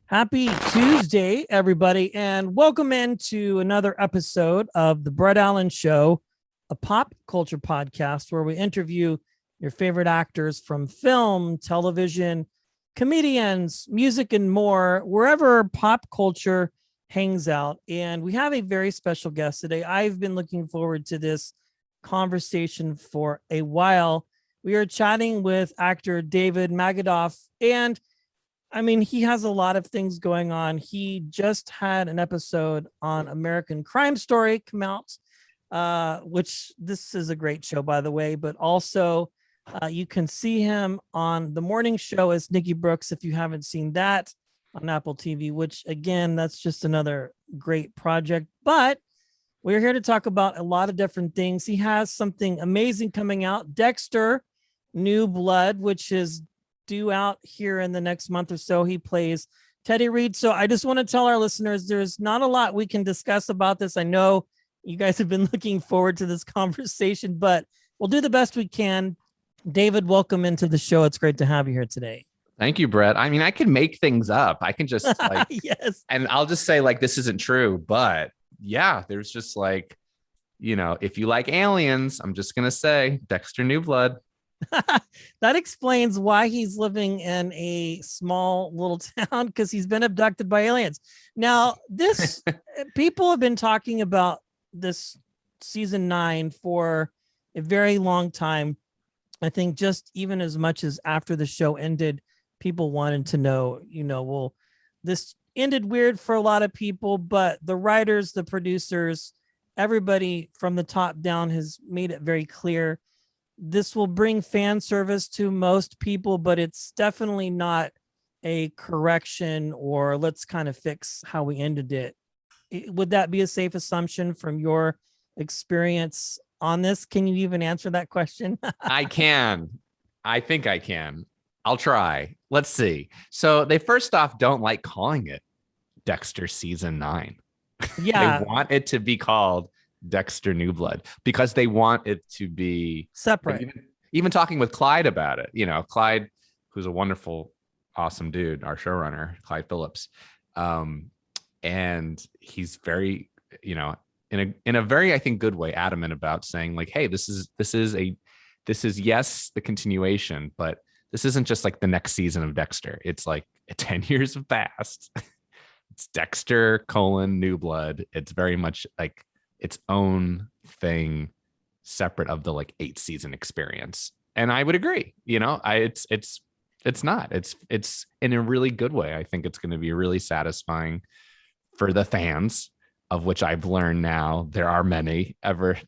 Happy Tuesday, everybody, and welcome into another episode of the Brett Allan Show, a pop culture podcast where we interview your favorite actors from film, television, comedians, music, and more, wherever pop culture hangs out. And we have a very special guest today. I've been looking forward to this conversation for a while. We are chatting with actor David Magidoff, and I mean, he has a lot of things going on. He just had an episode on American Crime Story come out, which this is a great show, by the way, but also you can see him on the morning show as Nicky Brooks if you haven't seen that on Apple TV, which again, that's just another great project. But we're here to talk about a lot of different things. He has something amazing coming out, Dexter New Blood, which is due out here in the next month or so. He plays Teddy Reed. So I just want to tell our listeners there's not a lot we can discuss about this. I know you guys have been looking forward to this conversation, but we'll do the best we can. David, welcome into the show. It's great to have you here today. Thank you, Brett. I mean, I can make things up. I can just like, yes. And I'll just say like, this isn't true, but yeah, there's just like, if you like aliens, I'm just going to say Dexter New Blood. That explains why he's living in a small little town, because he's been abducted by aliens. Now, this people have been talking about this season 9 for a very long time. I think just even as much as after the show ended, people wanted to know, well, this ended weird for a lot of people, but the writers, the producers, everybody from the top down has made it very clear this will bring fan service to most people, but it's definitely not a correction or let's kind of fix how we ended it. Would that be a safe assumption from your experience on this? Can you even answer that question? I can. I think I can. I'll try. Let's see. So they first off don't like calling it Dexter season 9. Yeah. They want it to be called Dexter New Blood because they want it to be separate. Like even talking with Clyde about it, Clyde, who's a wonderful, awesome dude, our showrunner, Clyde Phillips. And he's very, in a very, I think, good way, adamant about saying like, hey, this is yes, the continuation, but this isn't just like the next season of Dexter. It's like 10 years have passed. It's Dexter, New Blood. It's very much like its own thing, separate of the like 8-season experience. And I would agree, it's not, it's in a really good way. I think it's going to be really satisfying for the fans, of which I've learned now there are many. Ever,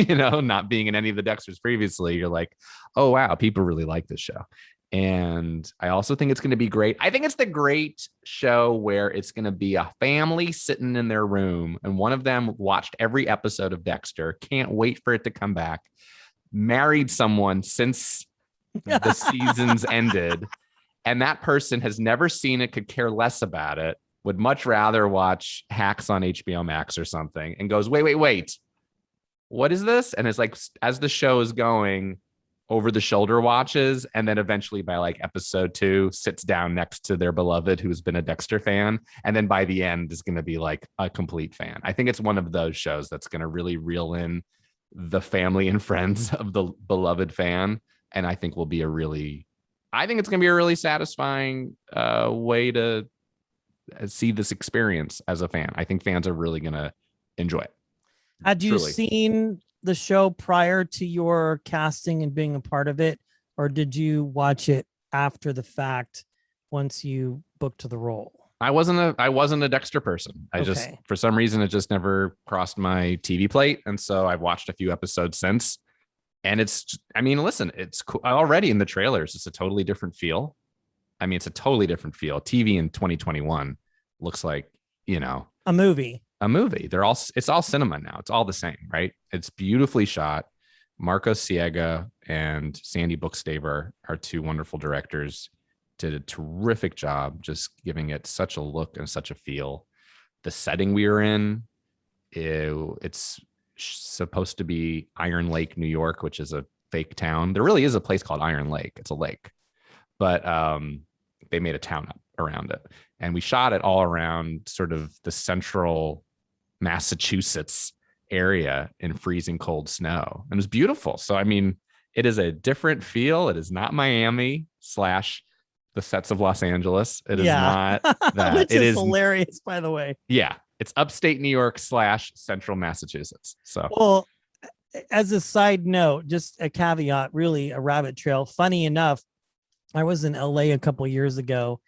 not being in any of the Dexters previously, you're like, oh wow, people really like this show. And I also think it's going to be great. I think it's the great show where it's going to be a family sitting in their room and one of them watched every episode of Dexter, can't wait for it to come back, married someone since the seasons ended, and that person has never seen it, could care less about it, would much rather watch Hacks on HBO Max or something, and goes, wait, what is this? And it's like, as the show is going, over the shoulder watches, and then eventually by like episode 2 sits down next to their beloved who's been a Dexter fan, and then by the end is going to be like a complete fan. I think it's one of those shows that's going to really reel in the family and friends of the beloved fan, and I think it's going to be a really satisfying way to see this experience as a fan. I think fans are really going to enjoy it. Had you seen the show prior to your casting and being a part of it, or did you watch it after the fact once you booked the role? I wasn't a Dexter person. Just, for some reason, it just never crossed my TV plate. And so I've watched a few episodes since, and it's cool. Already in the trailers, it's a totally different feel. It's a totally different feel. TV in 2021 looks like, a movie. It's all cinema now. It's all the same, right? It's beautifully shot. Marco Siega and Sandy Bookstaver are 2 wonderful directors, did a terrific job just giving it such a look and such a feel. The setting we were in, it's supposed to be Iron Lake, New York, which is a fake town. There really is a place called Iron Lake. It's a lake, but they made a town up around it. And we shot it all around sort of the central Massachusetts area in freezing cold snow. And it was beautiful. So, I mean, it is a different feel. It is not Miami / the sets of Los Angeles. It is not that. Which is hilarious, by the way. Yeah. It's upstate New York / central Massachusetts. So, well, as a side note, just a caveat, really a rabbit trail. Funny enough, I was in LA a couple years ago,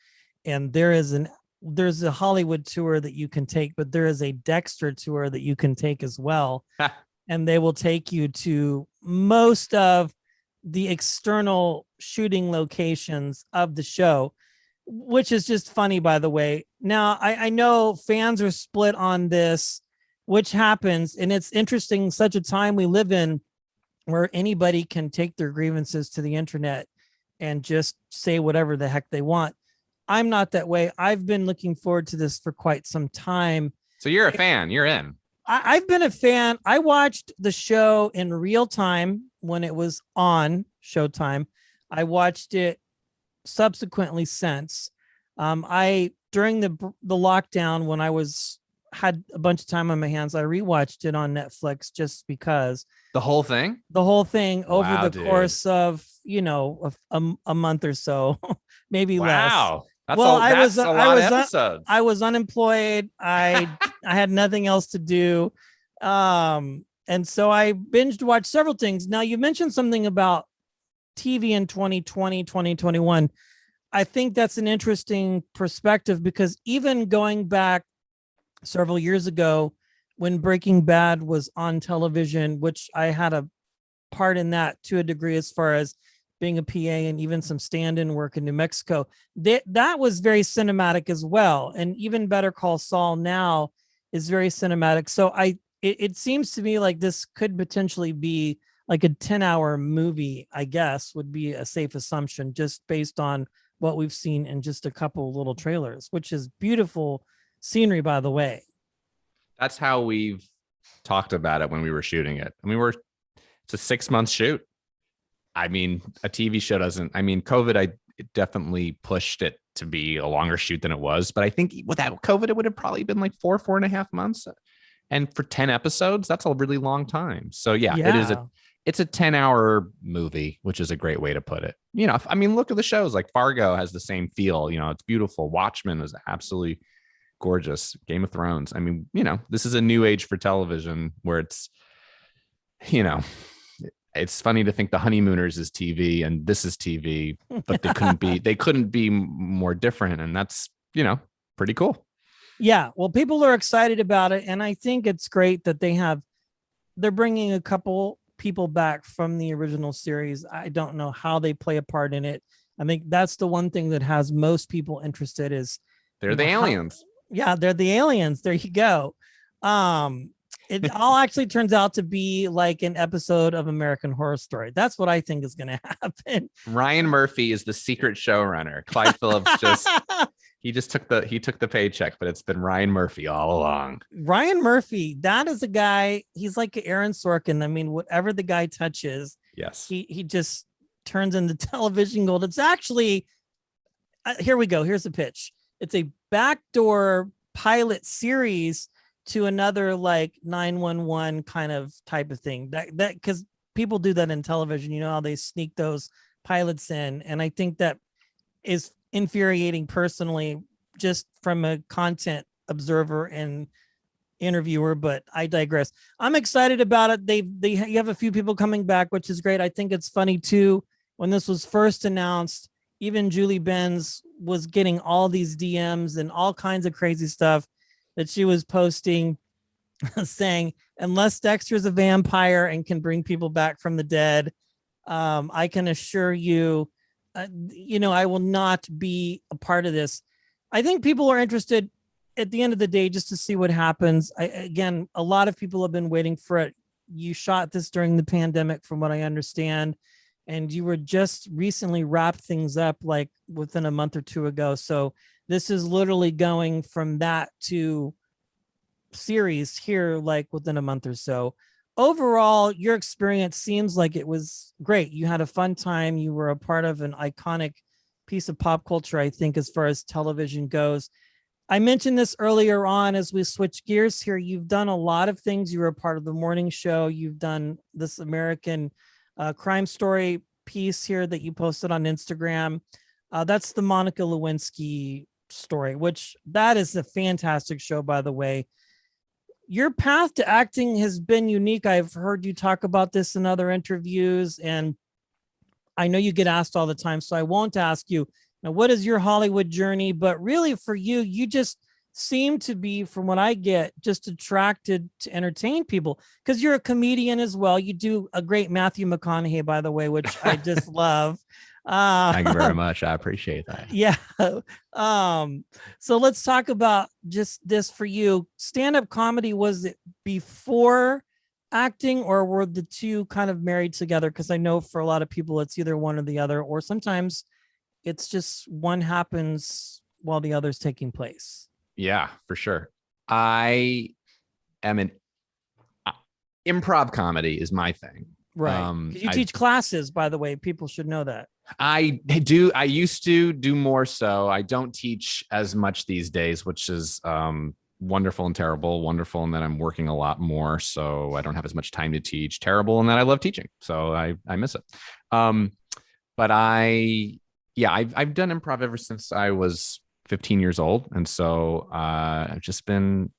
and there's a Hollywood tour that you can take, but there is a Dexter tour that you can take as well. And they will take you to most of the external shooting locations of the show, which is just funny, by the way. Now, I know fans are split on this, which happens, and it's interesting, such a time we live in where anybody can take their grievances to the internet and just say whatever the heck they want. I'm not that way. I've been looking forward to this for quite some time. So you're a fan. You're in. I've been a fan. I watched the show in real time when it was on Showtime. I watched it subsequently since. During the lockdown, when I had a bunch of time on my hands, I rewatched it on Netflix just because. The whole thing over the course of, a month or so, maybe less. Wow. That's a lot of episodes. I was unemployed. I had nothing else to do. And so I binged watched several things. Now, you mentioned something about TV in 2020, 2021. I think that's an interesting perspective, because even going back several years ago when Breaking Bad was on television, which I had a part in that to a degree as far as being a PA and even some stand-in work in New Mexico, that was very cinematic as well. And even Better Call Saul now is very cinematic. So it seems to me like this could potentially be like a 10-hour movie, I guess, would be a safe assumption, just based on what we've seen in just a couple little trailers, which is beautiful scenery, by the way. That's how we've talked about it when we were shooting it. I mean, it's a 6-month shoot. I mean, a TV show doesn't, COVID, it definitely pushed it to be a longer shoot than it was. But I think without COVID, it would have probably been like 4.5 months. And for 10 episodes, that's a really long time. So yeah. It's a 10-hour movie, which is a great way to put it. Look at the shows like Fargo has the same feel. It's beautiful. Watchmen is absolutely gorgeous. Game of Thrones. This is a new age for television where it's, it's funny to think The Honeymooners is TV and this is TV, but they couldn't be more different. And that's, pretty cool. Yeah. Well, people are excited about it. And I think it's great that they're bringing a couple people back from the original series. I don't know how they play a part in it. I think that's the one thing that has most people interested is they're the aliens. They're the aliens. There you go. It all actually turns out to be like an episode of American Horror Story. That's what I think is going to happen. Ryan Murphy is the secret showrunner. Clyde Phillips he took the paycheck, but it's been Ryan Murphy all along. Ryan Murphy, that is a guy. He's like Aaron Sorkin. Whatever the guy touches, yes, he just turns into television gold. It's actually, here we go. Here's the pitch. It's a backdoor pilot series to another like 911 kind of type of thing. That because people do that in television. You know how they sneak those pilots in, and I think that is infuriating personally, just from a content observer and interviewer, but I digress. I'm excited about it. You have a few people coming back, which is great. I think it's funny too. When this was first announced, even Julie Benz was getting all these DMs and all kinds of crazy stuff that she was posting saying, unless Dexter's a vampire and can bring people back from the dead, I can assure you, I will not be a part of this. I think people are interested at the end of the day just to see what happens. Again, a lot of people have been waiting for it. You shot this during the pandemic, from what I understand, and you were just recently wrapped things up like within a month or two ago. So this is literally going from that to series here, like within a month or so. Overall, your experience seems like it was great. You had a fun time. You were a part of an iconic piece of pop culture, I think, as far as television goes. I mentioned this earlier on as we switch gears here. You've done a lot of things. You were a part of the morning show. You've done this American crime story piece here that you posted on Instagram. That's the Monica Lewinsky story, which that is a fantastic show, by the way. Your path to acting has been unique. I've heard you talk about this in other interviews, and I know you get asked all the time, so I won't ask you, now, what is your Hollywood journey? But really for you, you just seem to be, from what I get, just attracted to entertain people because you're a comedian as well. You do a great Matthew McConaughey, by the way, which I just love. Thank you very much. I appreciate that. Yeah. So let's talk about just this for you. Stand-up comedy, was it before acting, or were the two kind of married together? Because I know for a lot of people, it's either one or the other, or sometimes it's just one happens while the other's taking place. Yeah, for sure. I am an improv comedy is my thing. Right. You teach classes, by the way. People should know that. I do. I used to do more so. I don't teach as much these days, which is wonderful and terrible. Wonderful, and then I'm working a lot more, so I don't have as much time to teach. Terrible, and then I love teaching, so I miss it. But I've done improv ever since I was 15 years old. And so I've just been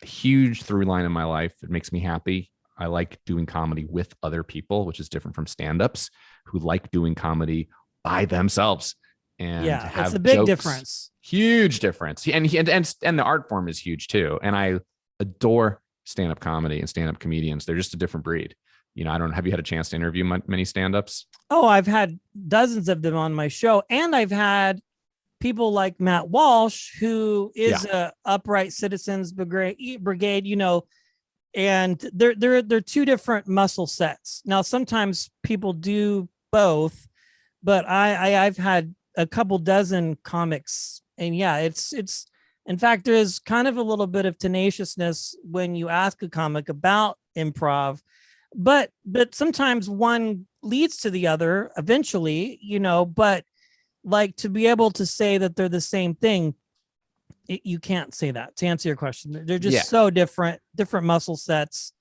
a huge through line in my life. It makes me happy. I like doing comedy with other people, which is different from stand-ups who like doing comedy by themselves. And yeah, it's a big difference. Huge difference. And the art form is huge too. And I adore stand-up comedy and stand-up comedians. They're just a different breed. You know, have you had a chance to interview many stand-ups? Oh, I've had dozens of them on my show. And I've had people like Matt Walsh, who is a Upright Citizens Brigade, you know, and they're two different muscle sets. Now, sometimes people do both, but I've had a couple dozen comics, and yeah, it's in fact, there's kind of a little bit of tenaciousness when you ask a comic about improv. But sometimes one leads to the other eventually, you know, but like to be able to say that they're the same thing, you can't say that. To answer your question, they're just so different muscle sets,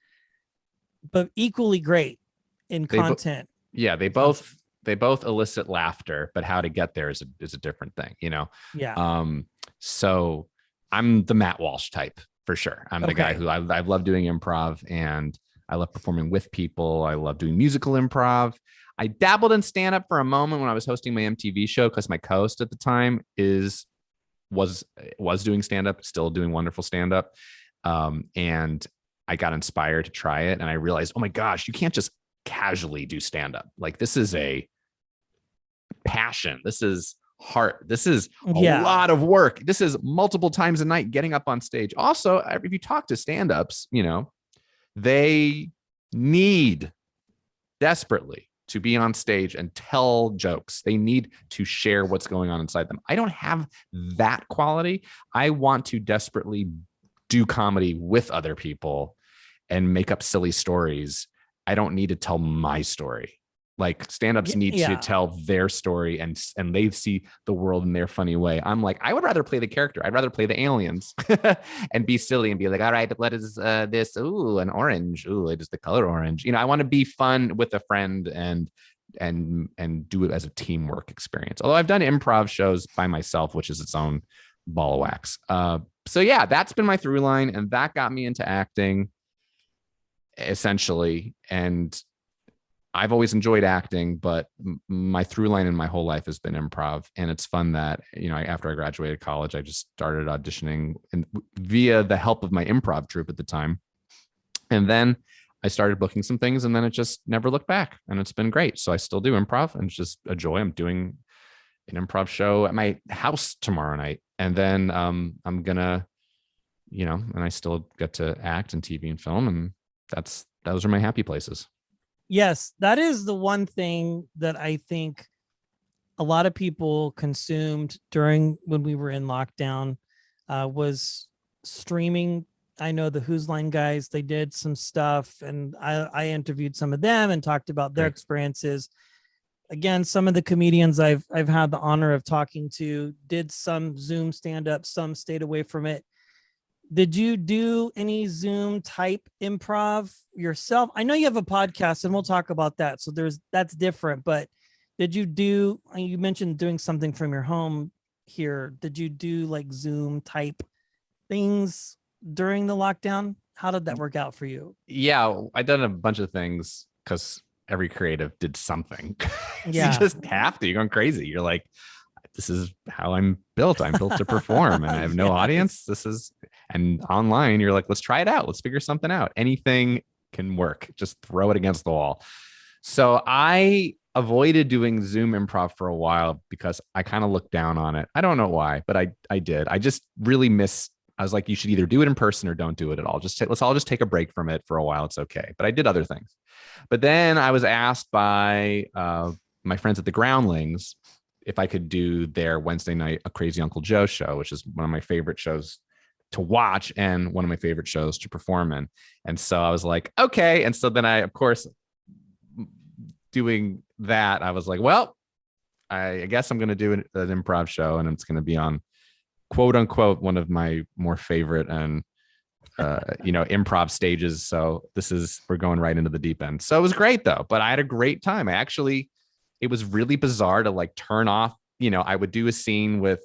but equally great in content. They both elicit laughter, but how to get there is a different thing, you know? Yeah. So I'm the Matt Walsh type for sure. I'm the guy who I love doing improv, and I love performing with people. I love doing musical improv. I dabbled in stand-up for a moment when I was hosting my MTV show because my co-host at the time was doing stand-up, still doing wonderful stand-up. And I got inspired to try it, and I realized, oh my gosh, you can't just casually do stand-up. Like, this is a passion. This is heart. This is a lot of work. This is multiple times a night getting up on stage. Also, if you talk to stand-ups, you know, they need desperately to be on stage and tell jokes. They need to share what's going on inside them. I don't have that quality. I want to desperately do comedy with other people and make up silly stories. I don't need to tell my story. Like, stand-ups need to tell their story, and they see the world in their funny way. I'm like, I would rather play the character. I'd rather play the aliens and be silly and be like, all right, what is this? Ooh, an orange. Ooh, it is the color orange. You know, I want to be fun with a friend and do it as a teamwork experience. Although I've done improv shows by myself, which is its own ball of wax. So yeah, that's been my through line, and that got me into acting essentially. And I've always enjoyed acting, but my through line in my whole life has been improv. And it's fun that, you know, after I graduated college, I just started auditioning via the help of my improv troupe at the time. And then I started booking some things, and then it just never looked back, and it's been great. So I still do improv, and it's just a joy. I'm doing an improv show at my house tomorrow night. And then I'm gonna, you know, and I still get to act in TV and film, and those are my happy places. Yes, that is the one thing that I think a lot of people consumed during when we were in lockdown was streaming. I know the Who's Line guys, they did some stuff, and I interviewed some of them and talked about their experiences. again, some of the comedians I've had the honor of talking to did some Zoom stand-up, some stayed away from it. Did you do any Zoom type improv yourself? I know you have a podcast and we'll talk about that. So that's different, but did you do, you mentioned doing something from your home here. Did you do like Zoom type things during the lockdown? How did that work out for you? Yeah, I done a bunch of things because every creative did something. You Yeah. just have to. You're going crazy. You're like, this is how I'm built. I'm built to perform, and I have no audience. And online, you're like, let's try it out. Let's figure something out. Anything can work. Just throw it against the wall. So I avoided doing Zoom improv for a while because I kind of looked down on it. I don't know why, but I did. I just really I was like, you should either do it in person or don't do it at all. Let's all just take a break from it for a while. It's okay. But I did other things. But then I was asked by my friends at the Groundlings if I could do their Wednesday night A Crazy Uncle Joe show, which is one of my favorite shows to watch and one of my favorite shows to perform in. And so I was like, okay. And so then I, of course, doing that, I was like, well, I guess I'm going to do an improv show, and it's going to be on quote unquote one of my more favorite and improv stages. So we're going right into the deep end. So it was great though, but I had a great time. It was really bizarre to like turn off, I would do a scene with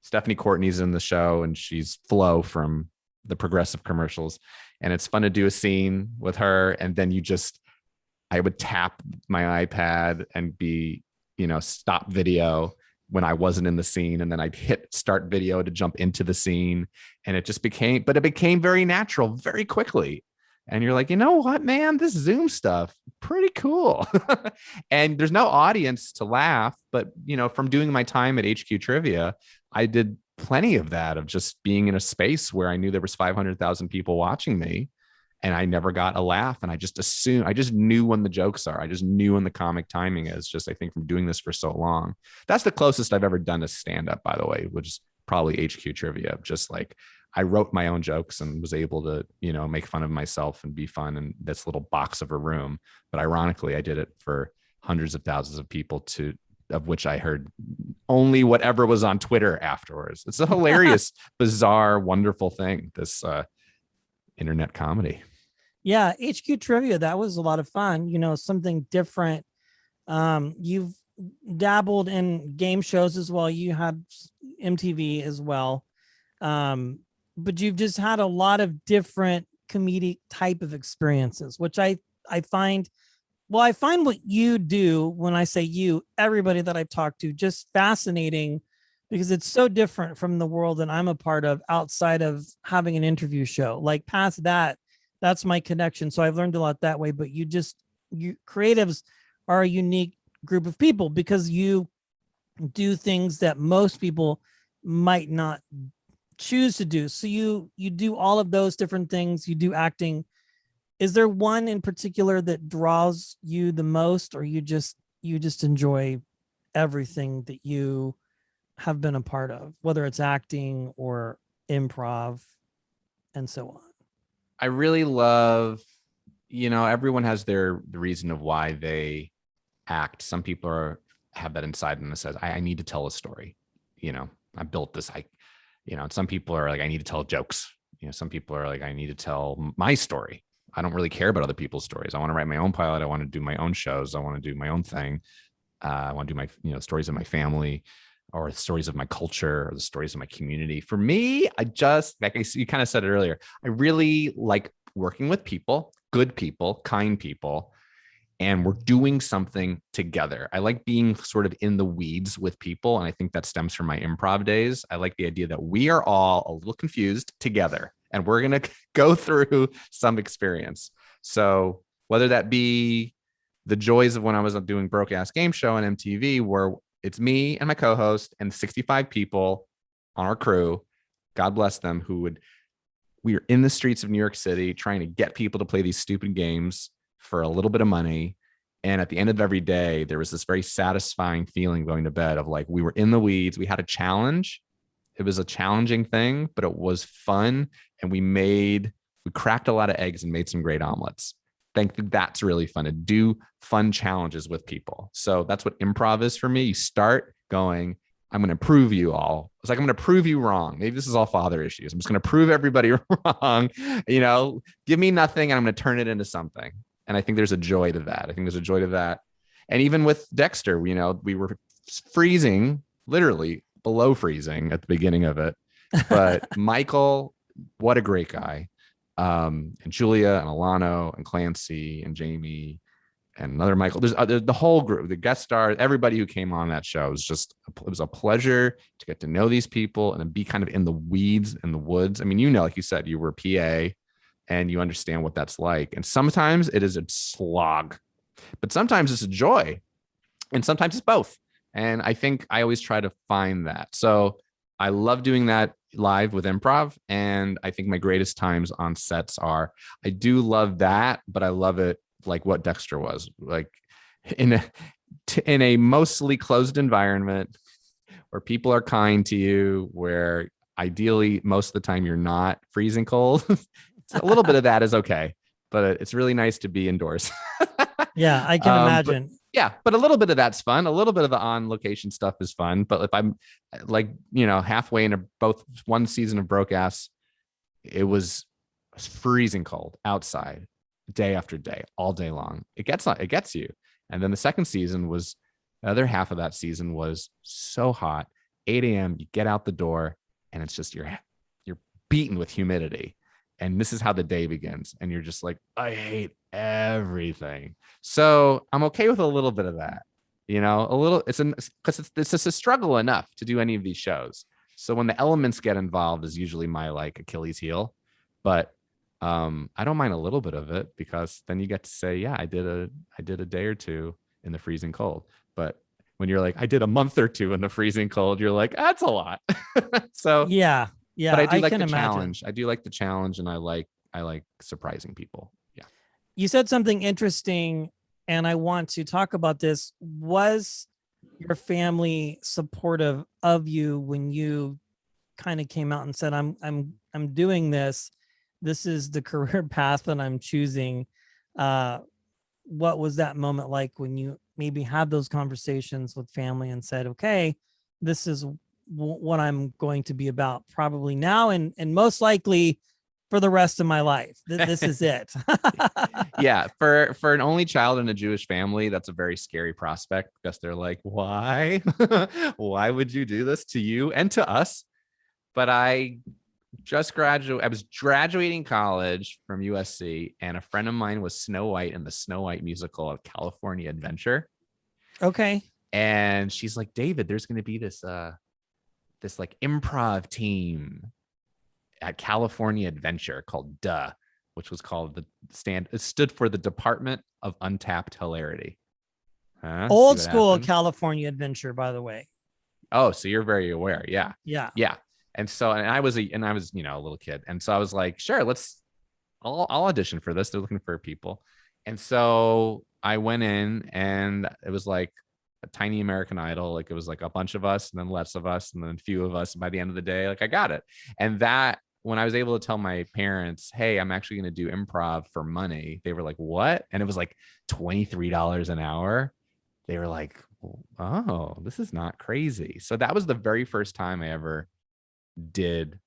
Stephanie Courtney's in the show, and she's Flo from the Progressive commercials. And it's fun to do a scene with her. And then I would tap my iPad and be, stop video when I wasn't in the scene. And then I'd hit start video to jump into the scene. And it became very natural very quickly. And you're like, you know what, man, this Zoom stuff, pretty cool. And there's no audience to laugh. But, from doing my time at HQ Trivia, I did plenty of that, of just being in a space where I knew there was 500,000 people watching me. And I never got a laugh. And I just knew when the jokes are. I just knew when the comic timing is, I think from doing this for so long. That's the closest I've ever done to stand up, by the way, which is probably HQ Trivia. Just like I wrote my own jokes and was able to, make fun of myself and be fun in this little box of a room. But ironically, I did it for hundreds of thousands of people, of which I heard only whatever was on Twitter afterwards. It's a hilarious, bizarre, wonderful thing, this internet comedy. Yeah, HQ Trivia, that was a lot of fun. Something different. You've dabbled in game shows as well. You had MTV as well. But you've just had a lot of different comedic type of experiences, which I find what you do, when I say you, everybody that I've talked to, just fascinating, because it's so different from the world that I'm a part of outside of having an interview show. Like past that, that's my connection. So I've learned a lot that way, but you creatives are a unique group of people because you do things that most people might not choose to do. So you do all of those different things. You do acting. Is there one in particular that draws you the most, or you just enjoy everything that you have been a part of, whether it's acting or improv and so on? I really love, everyone has the reason of why they act. Some people have that inside them that says, I need to tell a story. I built this. And some people are like, I need to tell jokes. Some people are like, I need to tell my story. I don't really care about other people's stories. I want to write my own pilot. I want to do my own shows. I want to do my own thing. I want to do my, stories of my family, or the stories of my culture, or the stories of my community. For me, you kind of said it earlier, I really like working with people, good people, kind people, and we're doing something together. I like being sort of in the weeds with people. And I think that stems from my improv days. I like the idea that we are all a little confused together, and we're going to go through some experience. So whether that be the joys of when I was doing Broke Ass Game Show on MTV, where it's me and my co-host and 65 people on our crew, God bless them, we were in the streets of New York City trying to get people to play these stupid games for a little bit of money. And at the end of every day, there was this very satisfying feeling going to bed of like, we were in the weeds. We had a challenge. It was a challenging thing, but it was fun. And we cracked a lot of eggs and made some great omelets. think that's really fun, to do fun challenges with people. So that's what improv is for me. You start going, I'm going to prove you all. It's like, I'm going to prove you wrong. Maybe this is all father issues. I'm just going to prove everybody wrong. Give me nothing and I'm going to turn it into something. And I think there's a joy to that. And even with Dexter, we were freezing, literally below freezing at the beginning of it. But Michael, what a great guy. And Julia and Alano and Clancy and Jamie and another Michael. There's the whole group, the guest stars, everybody who came on that show. It was a pleasure to get to know these people and then be kind of in the weeds, in the woods. I mean, like you said, you were PA and you understand what that's like. And sometimes it is a slog, but sometimes it's a joy and sometimes it's both. And I think I always try to find that. So I love doing that live with improv. And I think my greatest times on sets I do love that, but I love it like what Dexter was, like in a mostly closed environment where people are kind to you, where ideally most of the time you're not freezing cold. A little bit of that is okay, but it's really nice to be indoors. Yeah, I can imagine. But a little bit of that's fun. A little bit of the on location stuff is fun. But if I'm like, halfway into one season of Broke Ass, it was freezing cold outside, day after day, all day long. It gets you. And then the second season the other half of that season was so hot. 8 a.m. you get out the door and it's just you're beaten with humidity. And this is how the day begins. And you're just like, I hate everything. So I'm okay with a little bit of that, because it's just a struggle enough to do any of these shows. So when the elements get involved is usually my like Achilles heel, but I don't mind a little bit of it, because then you get to say, yeah, I did a day or two in the freezing cold. But when you're like, I did a month or two in the freezing cold, you're like, that's a lot. So yeah. But I do like the challenge. I do like the challenge, and I like surprising people. Yeah. You said something interesting, and I want to talk about this. Was your family supportive of you when you kind of came out and said, I'm doing this. This is the career path that I'm choosing. What was that moment like when you maybe had those conversations with family and said, okay, this is what I'm going to be about probably now and most likely for the rest of my life. This is it. Yeah. For an only child in a Jewish family, that's a very scary prospect, because they're like, why? Why would you do this to you and to us? But I was graduating college from USC, and a friend of mine was Snow White in the Snow White musical of California Adventure. Okay. And she's like, David, there's going to be this like improv team at California Adventure called which was called it stood for the Department of Untapped Hilarity. Old school California Adventure, by the way. Oh, so you're very aware. Yeah. Yeah. And so, and I was a little kid. And so I was like, sure, I'll audition for this. They're looking for people. And so I went in, and it was like a tiny American Idol. Like it was like a bunch of us and then less of us and then a few of us. And by the end of the day, like I got it. And that, when I was able to tell my parents, hey, I'm actually going to do improv for money, they were like, what? And it was like $23 an hour. They were like, oh, this is not crazy. So that was the very first time I ever did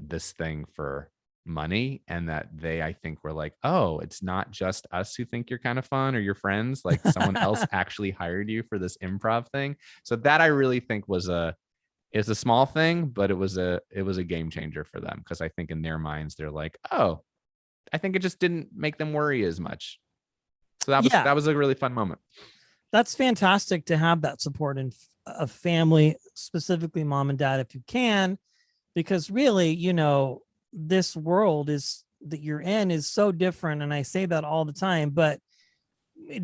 this thing for money, and that I think were like, oh, it's not just us who think you're kind of fun or your friends, like someone else actually hired you for this improv thing. So that I really think it's a small thing, but it was a game changer for them, because I think in their minds they're like, oh, I think it just didn't make them worry as much. So that was a really fun moment. That's fantastic to have that support in a family, specifically mom and dad, if you can, because really, this world that you're in is so different. And I say that all the time, but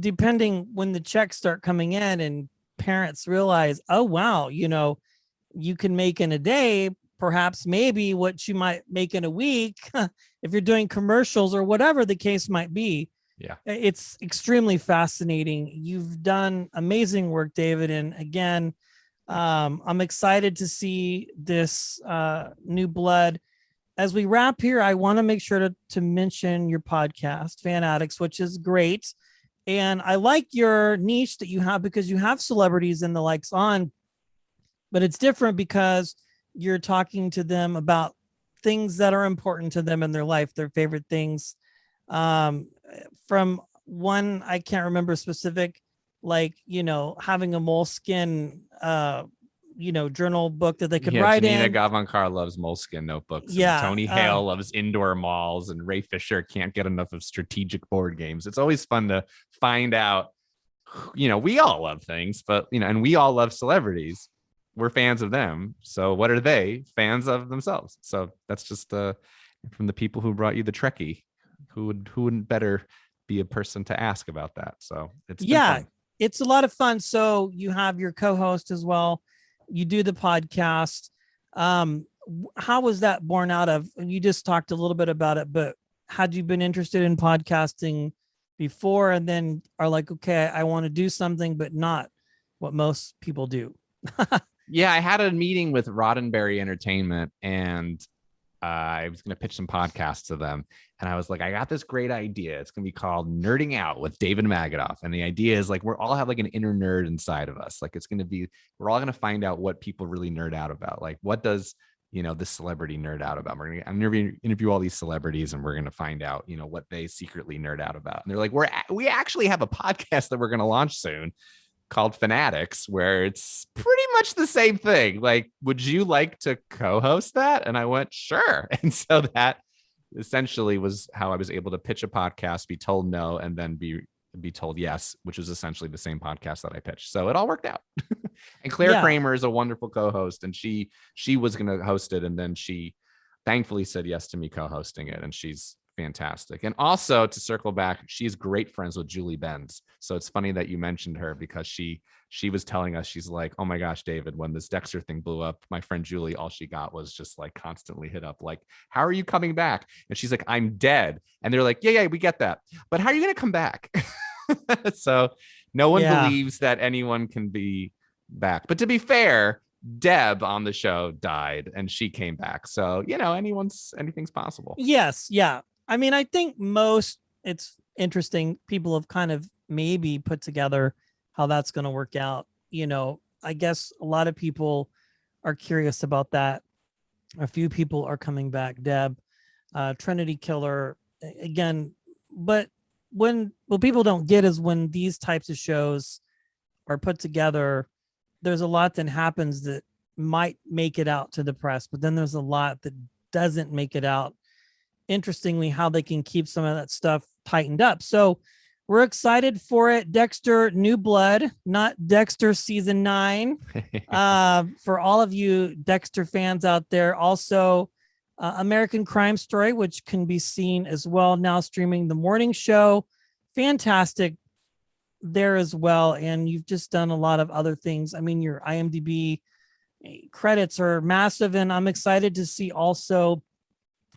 depending when the checks start coming in and parents realize, oh, wow, you can make in a day, perhaps maybe what you might make in a week, if you're doing commercials or whatever the case might be. Yeah. It's extremely fascinating. You've done amazing work, David. And again, I'm excited to see this new blood. as we wrap here, I want to make sure to mention your podcast, Fanaddicts, which is great. And I like your niche that you have because you have celebrities and the likes on, but it's different because you're talking to them about things that are important to them in their life, their favorite things. From one, I can't remember specific, like, having a moleskin, journal book that they could write Janina in. Gavankar loves Moleskine notebooks. Yeah. And Tony Hale loves indoor malls, and Ray Fisher can't get enough of strategic board games. It's always fun to find out, we all love things, but, and we all love celebrities. We're fans of them. So what are they? Fans of themselves. So that's just from the people who brought you the Trekkie. Who wouldn't better be a person to ask about that? So it's fun. It's a lot of fun. So you have your co-host as well. You do the podcast. How was that born out of? You just talked a little bit about it, but had you been interested in podcasting before and then are like, okay, I want to do something, but not what most people do? Yeah, I had a meeting with Roddenberry Entertainment, and I was going to pitch some podcasts to them. And I was like, I got this great idea. It's going to be called Nerding Out with David Magidoff. And the idea is like, we're all have like an inner nerd inside of us. Like it's going to be, we're all going to find out what people really nerd out about. Like, what does, this celebrity nerd out about? I'm going to interview all these celebrities and we're going to find out, what they secretly nerd out about. And they're like, we actually have a podcast that we're going to launch soon called Fanaddicts, where it's pretty much the same thing. Like, would you like to co-host that? And I went, sure. And so that essentially was how I was able to pitch a podcast, be told no, and then be told yes, which was essentially the same podcast that I pitched. So it all worked out. And Claire Kramer is a wonderful co-host, and she was going to host it, and then she thankfully said yes to me co-hosting it, and she's fantastic. And also, to circle back, she's great friends with Julie Benz. So it's funny that you mentioned her, because she was telling us, she's like, oh my gosh, David, when this Dexter thing blew up, my friend Julie, all she got was just like constantly hit up, like, how are you coming back? And she's like, I'm dead. And they're like, yeah, we get that, but how are you going to come back? So no one believes that anyone can be back. But to be fair, Deb on the show died and she came back. So, anything's possible. Yes. Yeah. I mean, I think it's interesting. People have kind of maybe put together how that's going to work out. I guess a lot of people are curious about that. A few people are coming back. Deb, Trinity Killer again. But what people don't get is when these types of shows are put together, there's a lot that happens that might make it out to the press, but then there's a lot that doesn't make it out. Interestingly, how they can keep some of that stuff tightened up. So we're excited for it. Dexter New Blood, not Dexter season 9. For all of you Dexter fans out there. Also, American Crime Story, which can be seen as well now streaming the morning show. Fantastic there as well. And you've just done a lot of other things. I mean, your IMDb credits are massive, and I'm excited to see also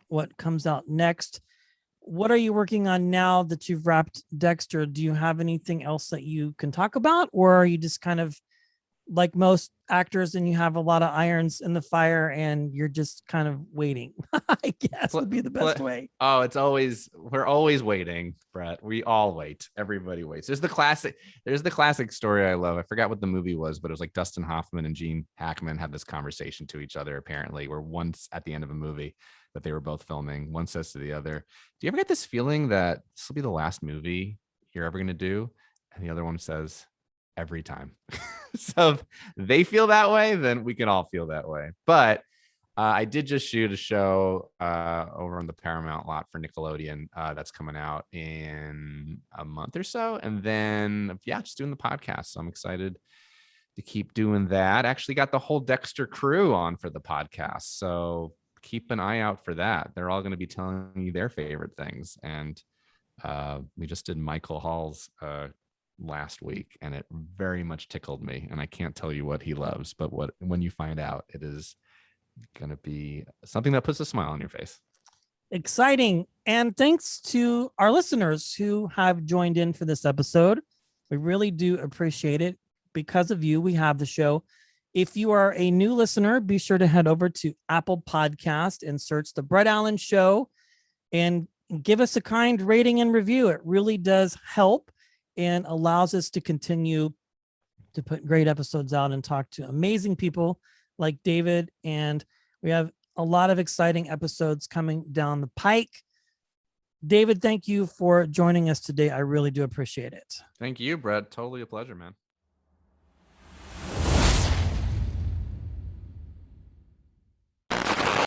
what comes out next. What are you working on now that you've wrapped Dexter? Do you have anything else that you can talk about, or are you just kind of like most actors and you have a lot of irons in the fire and you're just kind of waiting? I guess would be the best way. Oh, we're always waiting, Brett. We all wait. Everybody waits. There's the classic story I love. I forgot what the movie was, but it was like Dustin Hoffman and Gene Hackman had this conversation to each other, apparently, where once at the end of a movie that they were both filming, one says to the other, do you ever get this feeling that this will be the last movie you're ever going to do? And the other one says, every time. So if they feel that way, then we can all feel that way. But I did just shoot a show over on the Paramount lot for Nickelodeon that's coming out in a month or so. And then, just doing the podcast. So I'm excited to keep doing that. Actually got the whole Dexter crew on for the podcast. So keep an eye out for that. They're all going to be telling you their favorite things. And we just did Michael Hall's last week, and it very much tickled me. And I can't tell you what he loves, but when you find out, it is going to be something that puts a smile on your face. Exciting. And thanks to our listeners who have joined in for this episode. We really do appreciate it. Because of you, we have the show. If you are a new listener, be sure to head over to Apple Podcast and search the Brett Allan Show and give us a kind rating and review. It really does help and allows us to continue to put great episodes out and talk to amazing people like David. And we have a lot of exciting episodes coming down the pike. David, thank you for joining us today. I really do appreciate it. Thank you, Brett. Totally a pleasure, man.